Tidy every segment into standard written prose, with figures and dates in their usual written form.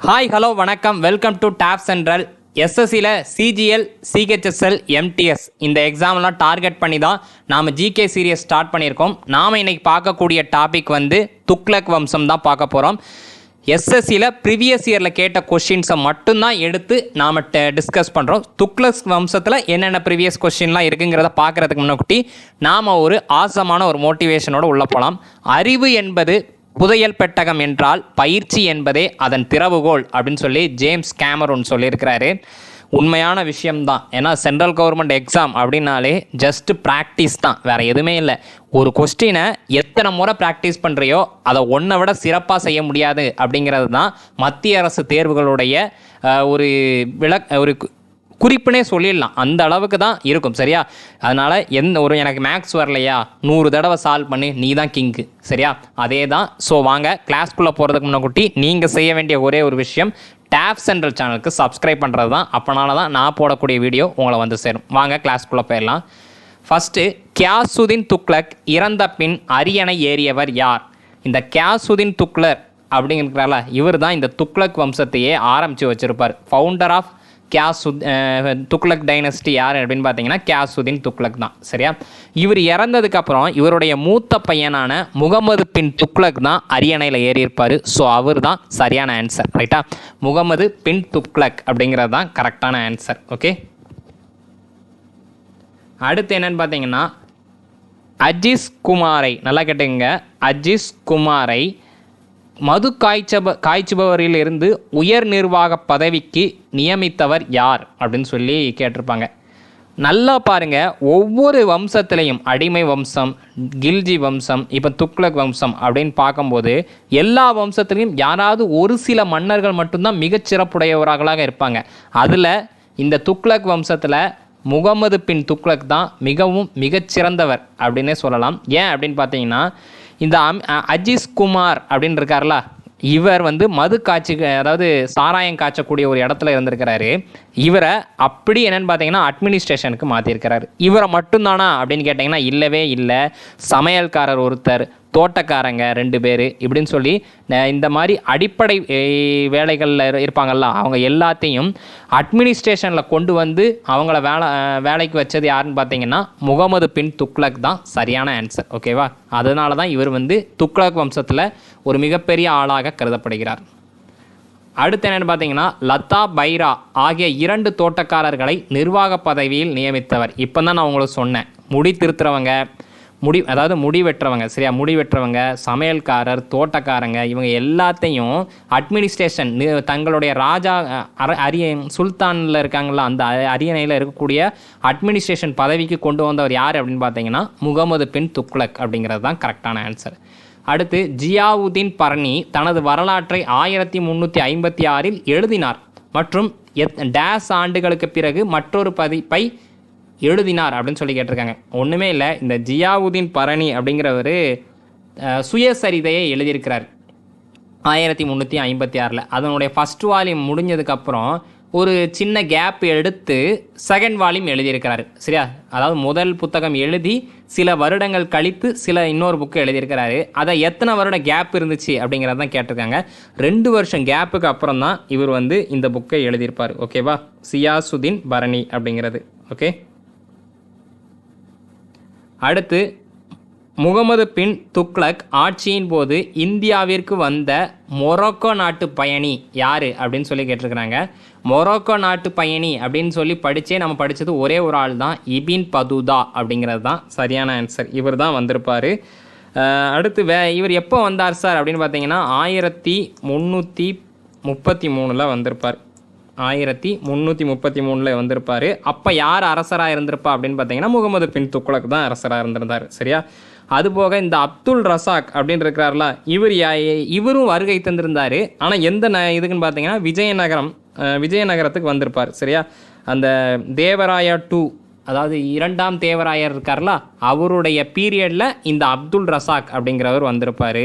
Hi hello வணக்கம் welcome to top central. எஸ்எஸ்சியில் CGL CHSL MTS இந்த எக்ஸாம்லாம் டார்கெட் பண்ணி தான் நாம் ஜிகே சீரியஸ் ஸ்டார்ட் பண்ணியிருக்கோம். நாம் இன்றைக்கி பார்க்கக்கூடிய டாபிக் வந்து துக்ளக் வம்சம் தான் பார்க்க போகிறோம். எஸ்எஸ்சியில் ப்ரீவியஸ் இயரில் கேட்ட கொஷின்ஸை மட்டும்தான் எடுத்து நாம் டிஸ்கஸ் பண்ணுறோம். துக்ளக் வம்சத்தில் என்னென்ன ப்ரீவியஸ் கொஷின்லாம் இருக்குங்கிறத பார்க்குறதுக்கு முன்னாடி நாம் ஒரு ஆசமான ஒரு மோட்டிவேஷனோடு உள்ளே போகலாம். அறிவு என்பது புதையல் பெட்டகம் என்றால் பயிற்சி என்பதே அதன் திறவுகோல் அப்படின்னு சொல்லி ஜேம்ஸ் கேமரூன் சொல்லியிருக்கிறாரு. உண்மையான விஷயம்தான். ஏன்னா சென்ட்ரல் கவர்மெண்ட் எக்ஸாம் அப்படின்னாலே ஜஸ்ட் ப்ராக்டிஸ் தான், வேறு எதுவுமே இல்லை. ஒரு கொஸ்டினை எத்தனை முறை ப்ராக்டிஸ் பண்ணுறியோ அதை ஒன்றை விட சிறப்பாக செய்ய முடியாது அப்படிங்கிறது தான் மத்திய அரசு தேர்வுகளுடைய ஒரு ஒரு குறிப்புனே சொல்லிடலாம். அந்த அளவுக்கு தான் இருக்கும், சரியா? அதனால் எனக்கு மேக்ஸ் வரலையா 100 தடவை சால்வ் பண்ணி நீ தான் கிங்கு, சரியா? அதே தான். ஸோ வாங்க கிளாஸ்க்குள்ளே போகிறதுக்கு முன்னாடி நீங்கள் செய்ய வேண்டிய ஒரே ஒரு விஷயம் டாப் சென்ட்ரல் சேனலுக்கு சப்ஸ்கிரைப் பண்ணுறது தான். அப்போனால தான் நான் போடக்கூடிய வீடியோ உங்களை வந்து சேரும். வாங்க கிளாஸ்க்குள்ளே போயிடலாம். ஃபஸ்ட்டு, கியாசுதீன் துக்ளக் இறந்த பின் அரியணை ஏறியவர் யார்? இந்த கியாசுதீன் துக்ளக் அப்படிங்கிறால இவர் தான் இந்த துக்ளக் வம்சத்தையே ஆரம்பித்து வச்சுருப்பார். ஃபவுண்டர் ஆஃப் துக்ளக் டைனஸ்டி யார் அப்படின்னு பார்த்தீங்கன்னா கியாசுதீன் துக்ளக் தான், சரியா? இவர் இறந்ததுக்கப்புறம் இவருடைய மூத்த பையனான முகமது பின் துக்ளக் தான் அரியணையில் ஏறியிருப்பார். ஸோ அவர் தான் சரியான ஆன்சர், ரைட்டா? முகமது பின் துக்ளக் அப்படிங்கிறது தான் கரெக்டான ஆன்சர். ஓகே, அடுத்து என்னன்னு பார்த்தீங்கன்னா அஜீஸ் குமாரை, நல்லா கேட்டுங்க, அஜீஸ் குமாரை மது காய்ச்சுபவரில் இருந்து உயர் நிர்வாக பதவிக்கு நியமித்தவர் யார் அப்படின்னு சொல்லி கேட்டிருப்பாங்க. நல்லா பாருங்கள், ஒவ்வொரு வம்சத்துலேயும் அடிமை வம்சம், கில்ஜி வம்சம், இப்போ துக்ளக் வம்சம் அப்படின்னு பார்க்கும்போது எல்லா வம்சத்துலேயும் யாராவது ஒரு சில மன்னர்கள் மட்டும்தான் மிகச்சிறப்புடையவர்களாக இருப்பாங்க. அதில் இந்த துக்ளக் வம்சத்தில் முகமது பின் துக்ளக் தான் மிகச்சிறந்தவர் அப்படின்னே சொல்லலாம். ஏன் அப்படின்னு பார்த்தீங்கன்னா இந்த அஜீஸ் குமார் அப்படின்னு இருக்கார்ல, இவர் வந்து மது காய்ச்சி, அதாவது சாராயம் காய்ச்சக்கூடிய ஒரு இடத்துல இருந்திருக்கிறாரு. இவரை அப்படி என்னென்னு பார்த்தீங்கன்னா அட்மினிஸ்ட்ரேஷனுக்கு மாற்றிருக்கிறாரு. இவரை மட்டும்தானா அப்படின்னு கேட்டிங்கன்னா இல்லவே இல்லை. சமையல்காரர் ஒருத்தர், தோட்டக்காரங்க 2 பேர், இப்படின்னு சொல்லி இந்த மாதிரி அடிப்படை வேலைகளில் இருப்பாங்கள்ல, அவங்க எல்லாத்தையும் அட்மினிஸ்ட்ரேஷனில் கொண்டு வந்து அவங்கள வேலைக்கு வச்சது யாருன்னு பார்த்தீங்கன்னா முகமது பின் துக்ளக் தான் சரியான ஆன்சர். ஓகேவா? அதனால தான் இவர் வந்து துக்ளக் வம்சத்தில் ஒரு மிகப்பெரிய ஆளாக கருதப்படுகிறார். அடுத்து என்னென்னு பார்த்தீங்கன்னா லதா பைரா ஆகிய 2 தோட்டக்காரர்களை நிர்வாக பதவியில் நியமித்தவர். இப்போ தான் நான் உங்களுக்கு சொன்னேன், முடி திருத்துறவங்க, முடி வெட்டுறவங்க, சரியா? முடி வெட்டுறவங்க, சமையல்காரர், தோட்டக்காரங்க, இவங்க எல்லாத்தையும் அட்மினிஸ்ட்ரேஷன், தங்களுடைய ராஜா சுல்தானில் இருக்காங்களா அந்த அரியணையில் இருக்கக்கூடிய அட்மினிஸ்ட்ரேஷன் பதவிக்கு கொண்டு வந்தவர் யார் அப்படின்னு பார்த்தீங்கன்னா முகமது பின் துக்ளக் அப்படிங்கிறது தான் கரெக்டான ஆன்சர். அடுத்து, ஜியாவுதீன் பர்னி தனது வரலாற்றை 1356இல் எழுதினார் மற்றும் டேஸ் ஆண்டுகளுக்கு பிறகு மற்றொரு பதிப்பை எழுதினார் அப்படின்னு சொல்லி கேட்டிருக்காங்க. ஒன்றுமே இல்லை, இந்த ஜியாவுதீன் பரணி அப்படிங்கிறவர் சுயசரிதையை எழுதியிருக்கிறார் 1356. அதனுடைய ஃபஸ்ட் வால்யூம் முடிஞ்சதுக்கப்புறம் ஒரு சின்ன கேப் எடுத்து செகண்ட் வால்யூம் எழுதியிருக்கிறாரு, சரியா? அதாவது முதல் புத்தகம் எழுதி சில வருடங்கள் கழித்து இன்னொரு புக்கு எழுதியிருக்கிறாரு. அதை எத்தனை வருட கேப் இருந்துச்சு அப்படிங்கிறத தான் கேட்டிருக்காங்க. 2 வருஷம் கேப்புக்கு அப்புறம் தான் இவர் வந்து இந்த புக்கை எழுதியிருப்பார். ஓகேவா? சியாசுதீன் பரணி அப்படிங்கிறது. ஓகே, அடுத்து, முகமது பின் துக்ளக் ஆட்சியின் போது இந்தியாவிற்கு வந்த மொரோக்கோ நாட்டு பயணி யார் அப்படின்னு சொல்லி கேட்டிருக்கிறாங்க. மொரோக்கோ நாட்டு பயணி அப்படின்னு சொல்லி நம்ம படித்தது ஒரே ஒரு ஆள் தான், இபின் பதூதா அப்படிங்கிறது தான் சரியான ஆன்சர். இவர் தான் வந்திருப்பார். அடுத்து இவர் எப்போ வந்தார் சார் அப்படின்னு பார்த்தீங்கன்னா 1333 வந்திருப்பார். 1333 வந்திருப்பார். அப்போ யார் அரசராக இருந்திருப்பா அப்படின்னு பார்த்தீங்கன்னா முகமது பின் துக்ளக் தான் அரசராக இருந்திருந்தார், சரியா? அதுபோக இந்த அப்துல் ரசாக் அப்படின்னு இருக்கிறார்ல, இவரும் வருகை தந்திருந்தார். ஆனால் எந்த இதுக்குன்னு பார்த்தீங்கன்னா விஜயநகரத்துக்கு வந்திருப்பார், சரியா? அந்த தேவராயா 2, அதாவது 2ஆம் தேவராயர் இருக்கார்ல, அவருடைய பீரியடில் இந்த அப்துல் ரசாக் அப்படிங்கிறவர் வந்திருப்பார்.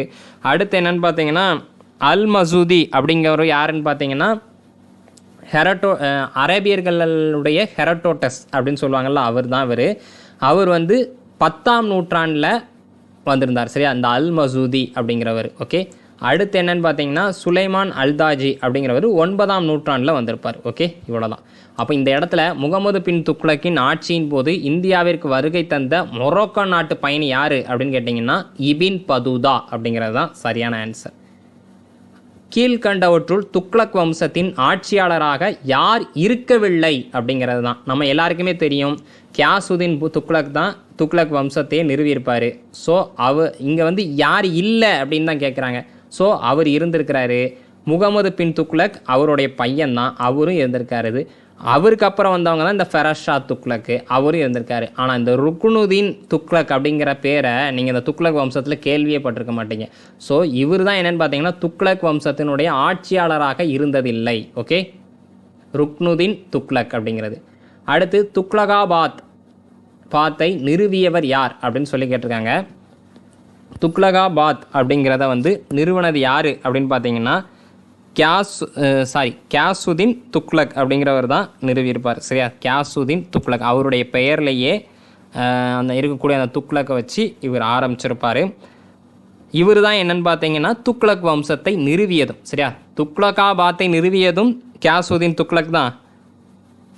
அடுத்து என்னென்னு பார்த்தீங்கன்னா அல் மசூதி அப்படிங்கிறவர் யாருன்னு பார்த்தீங்கன்னா அரேபியர்களுடைய ஹெரட்டோட்டஸ் அப்படின்னு சொல்லுவாங்கள்ல, அவர் வந்து 10ஆம் நூற்றாண்டில் வந்திருந்தார், சரியா? அந்த அல் மசூதி அப்படிங்கிறவர். ஓகே, அடுத்து என்னன்னு பார்த்தீங்கன்னா சுலைமான் அல்தாஜி அப்படிங்கிறவர் 9ஆம் நூற்றாண்டில் வந்திருப்பார். ஓகே, இவ்வளோதான். அப்போ இந்த இடத்துல முகமது பின் துக்ளக்கின் ஆட்சியின் போது இந்தியாவிற்கு வருகை தந்த மொரோக்கோ நாட்டு பயணி யார் அப்படின்னு கேட்டிங்கன்னா இபின் பதூதா அப்படிங்கிறது தான் சரியான ஆன்சர். கீழ்கண்டவற்றுள் துக்ளக் வம்சத்தின் ஆட்சியாளராக யார் இருக்கவில்லை அப்படிங்கிறது தான். நம்ம எல்லாருக்குமே தெரியும், கியாசுதீன் துக்ளக் தான் துக்ளக் வம்சத்தையே நிறுவியிருப்பார். ஸோ இங்கே வந்து யார் இல்லை அப்படின்னு தான் கேட்குறாங்க. ஸோ அவர் இருந்திருக்கிறாரு. முகமது பின் துக்ளக் அவருடைய பையன்தான், அவரும் இருந்திருக்காரு. அவருக்கு அப்புறம் வந்தவங்க தான் இந்த ஃபெரஸ் ஷா துக்ளக்கு, அவரும் இருந்திருக்காரு. ஆனால் இந்த ருக்னுதீன் துக்ளக் அப்படிங்கிற பேரை நீங்கள் இந்த துக்ளக் வம்சத்தில் கேள்வியே பட்டிருக்க மாட்டீங்க. ஸோ இவர் தான் என்னென்னு பார்த்தீங்கன்னா துக்ளக் வம்சத்தினுடைய ஆட்சியாளராக இருந்ததில்லை. ஓகே, ருக்னுதீன் துக்ளக் அப்படிங்கிறது. அடுத்து துக்லகாபாத்தை நிறுவியவர் யார் அப்படின்னு சொல்லி கேட்டிருக்காங்க. துக்லகாபாத் அப்படிங்கிறத வந்து நிறுவனது யார் அப்படின்னு பார்த்தீங்கன்னா கியாசுதீன் துக்ளக் அப்படிங்கிறவர் தான் நிறுவியிருப்பார். சரியா, கியாசுதீன் துக்ளக் அவருடைய பெயர்லேயே அந்த இருக்கக்கூடிய அந்த துக்ளக்கை வச்சு இவர் ஆரம்பிச்சிருப்பார். இவர் தான் என்னென்னு பார்த்தீங்கன்னா துக்ளக் வம்சத்தை நிறுவியதும். சரியா, துக்லகாபாத்தை நிறுவியதும் கியாசுதீன் துக்ளக் தான்.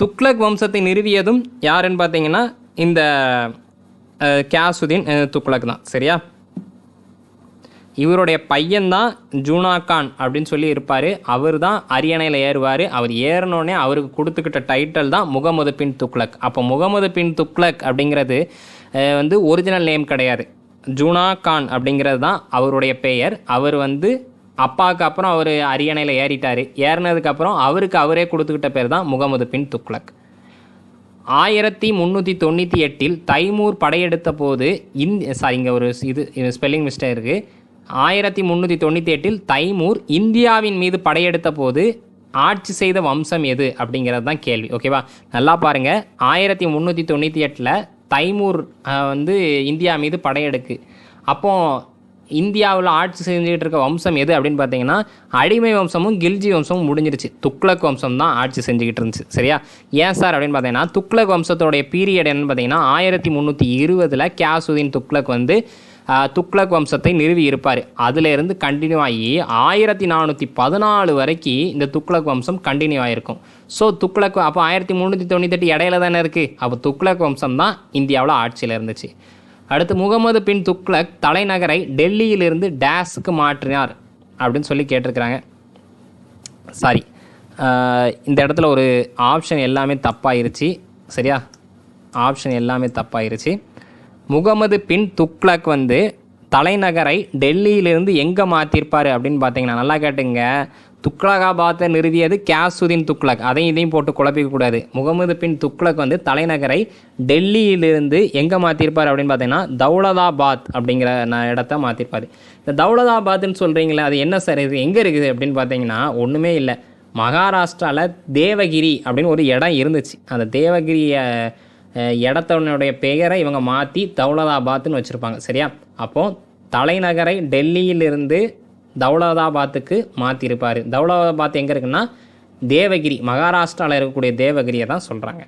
துக்ளக் வம்சத்தை நிறுவியதும் யாருன்னு பார்த்தீங்கன்னா இந்த கியாசுதீன் துக்ளக் தான். சரியா, இவருடைய பையன்தான் ஜூனா கான் அப்படின்னு சொல்லி இருப்பார். அவர் தான் அரியணையில் ஏறுவார். அவர் ஏறினோடனே அவருக்கு கொடுத்துக்கிட்ட டைட்டில் தான் முகமது பின் துக்ளக். அப்போ முகமது பின் துக்ளக் அப்படிங்கிறது வந்து ஒரிஜினல் நேம் கிடையாது. ஜூனா கான் அப்படிங்கிறது தான் அவருடைய பெயர். அவர் வந்து அப்பாவுக்கு அப்புறம் அவர் அரியணையில் ஏறிட்டார். ஏறினதுக்கப்புறம் அவருக்கு அவரே கொடுத்துக்கிட்ட பேர் தான் முகமது பின் துக்ளக். 1398 தைமூர் படையெடுத்த போது இங்கே ஒரு ஸ்பெல்லிங் மிஸ்டேக் இருக்குது. 1398 தைமூர் இந்தியாவின் மீது படையெடுத்த போது ஆட்சி செய்த வம்சம் எது அப்படிங்கிறது தான் கேள்வி. ஓகேவா, நல்லா பாருங்கள். 1398 தைமூர் வந்து இந்தியா மீது படையெடுக்கு. அப்போது இந்தியாவில் ஆட்சி செஞ்சுக்கிட்டு இருக்க வம்சம் எது அப்படின்னு பார்த்தீங்கன்னா அடிமை வம்சமும் கில்ஜி வம்சமும் முடிஞ்சிருச்சு. துக்ளக் வம்சம் தான் ஆட்சி செஞ்சுக்கிட்டு இருந்துச்சு. சரியா, ஏன் சார் அப்படின்னு பார்த்தீங்கன்னா துக்ளக் வம்சத்தோடைய பீரியட் என்னன்னு பார்த்தீங்கன்னா 1320 கியாசுதீன் துக்ளக் வந்து துக்ளக் வம்சத்தை நிறுவி இருப்பார். அதிலேருந்து கண்டினியூ ஆகி 1414 வரைக்கும் இந்த துக்ளக் வம்சம் கண்டினியூ ஆகிருக்கும். ஸோ துக்ளக் அப்போ 1398 இடையில தானே இருக்குது. அப்போ துக்ளக் வம்சம் தான் இந்தியாவில் ஆட்சியில் இருந்துச்சு. அடுத்து முகமது பின் துக்ளக் தலைநகரை டெல்லியிலிருந்து டேஸுக்கு மாற்றினார் அப்படின்னு சொல்லி கேட்டிருக்கிறாங்க. சாரி, இந்த இடத்துல ஒரு ஆப்ஷன் எல்லாமே தப்பாயிருச்சு. சரியா, ஆப்ஷன் எல்லாமே தப்பாயிருச்சு. முகமது பின் துக்ளக் வந்து தலைநகரை டெல்லியிலிருந்து எங்கே மாற்றிருப்பார் அப்படின்னு பார்த்தீங்கன்னா நல்லா கேட்டுங்க. துக்லகாபாத்தை நிறுவியது கியாசுதீன் துக்ளக், அதையும் இதையும் போட்டு குழப்பிக்கக்கூடாது. முகமது பின் துக்ளக் வந்து தலைநகரை டெல்லியிலிருந்து எங்கே மாற்றிருப்பார் அப்படின்னு பார்த்தீங்கன்னா தௌலதாபாத் அப்படிங்கிற இடத்த மாற்றிருப்பார். இந்த தௌலதாபாத்னு சொல்கிறீங்களே, அது என்ன சார், இது எங்கே இருக்குது அப்படின்னு பார்த்தீங்கன்னா ஒன்றுமே இல்லை. மகாராஷ்டிராவில் தேவகிரி அப்படின்னு ஒரு இடம் இருந்துச்சு. அந்த தேவகிரிய இடத்தனுடைய பெயரை இவங்க மாற்றி தௌலதாபாத்னு வச்சுருப்பாங்க. சரியா, அப்போது தலைநகரை டெல்லியிலிருந்து தௌலதாபாத்துக்கு மாற்றிருப்பார். தௌலதாபாத் எங்கே இருக்குன்னா தேவகிரி, மகாராஷ்டிராவில் இருக்கக்கூடிய தேவகிரியை தான் சொல்கிறாங்க.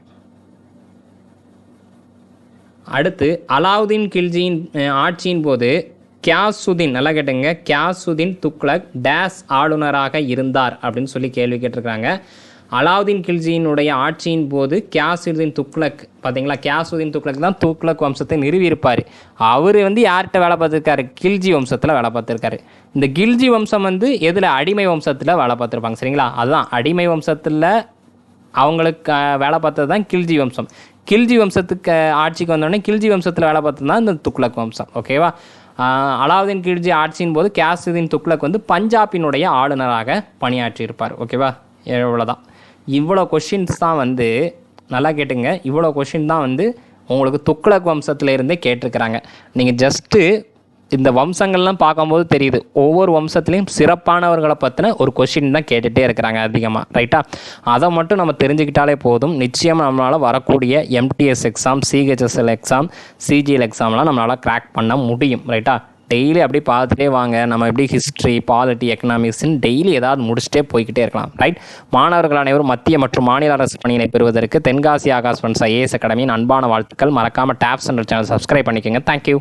அடுத்து அலாவுதீன் கில்ஜியின் ஆட்சியின் போது கியாசுதீன், நல்லா கேட்டுங்க, கியாசுதீன் துக்ளக் டேஸ் ஆளுநராக இருந்தார் அப்படின்னு சொல்லி கேள்வி கேட்டிருக்காங்க. அலாவுதீன் கில்ஜியினுடைய ஆட்சியின் போது கியாசுதீன் துக்ளக் பார்த்தீங்களா, கியாசுதீன் துக்ளக் தான் துக்ளக் வம்சத்தை நிறுவியிருப்பார். அவர் வந்து யார்கிட்ட வேலை பார்த்துருக்காரு, கில்ஜி வம்சத்தில் வேலை பார்த்துருக்காரு. இந்த கில்ஜி வம்சம் வந்து எதில், அடிமை வம்சத்தில் வேலை பார்த்துருப்பாங்க. சரிங்களா, அதுதான் அடிமை வம்சத்தில் அவங்களுக்கு வேலை பார்த்தது தான் கில்ஜி வம்சம். கில்ஜி வம்சத்துக்கு ஆட்சிக்கு வந்தோடனே கில்ஜி வம்சத்தில் வேலை பார்த்தது தான் இந்த துக்ளக் வம்சம். ஓகேவா, அலாவுதீன் கில்ஜி ஆட்சியின் போது கியாசுதீன் துக்ளக் வந்து பஞ்சாபினுடைய ஆளுநராக பணியாற்றியிருப்பார். ஓகேவா, இவ்வளோதான். இவ்வளோ கொஷின்ஸ் தான் வந்து நல்லா கேட்டுங்க, இவ்வளோ கொஷின் தான் வந்து உங்களுக்கு துக்ளக் வம்சத்தில் இருந்தே கேட்டிருக்கிறாங்க. நீங்கள் ஜஸ்ட்டு இந்த வம்சங்கள்லாம் பார்க்கும்போது தெரியுது, ஒவ்வொரு வம்சத்துலேயும் சிறப்பானவர்களை பற்றின ஒரு கொஷின் தான் கேட்டுகிட்டே இருக்கிறாங்க அதிகமாக. ரைட்டா, அதை மட்டும் நம்ம தெரிஞ்சுக்கிட்டாலே போதும். நிச்சயம் நம்மளால் வரக்கூடிய MTS exam, CHSL exam, CGL எக்ஸாம்லாம் நம்மளால் கிராக் பண்ண முடியும். ரைட்டா, டெய்லி அப்படி பார்த்துட்டே வாங்க. நம்ம எப்படி ஹிஸ்ட்ரி, பாலிட்டி, எக்கனாமிக்ஸ்ன்னு டெய்லி ஏதாவது முடிச்சுட்டே போய்கிட்டே இருக்கலாம். ரைட், மாணவர்கள் அனைவரும் மத்திய மற்றும் மாநில அரசு பணியினை பெறுவதற்கு தென்காசி ஆகாஷ் ஐஏஎஸ் அகாடமியின் அன்பான வாழ்த்துக்கள். மறக்காமல் டேப்ஸ் என்ற சேனல் சப்ஸ்கிரைப் பண்ணிக்கோங்க. தேங்க்யூ.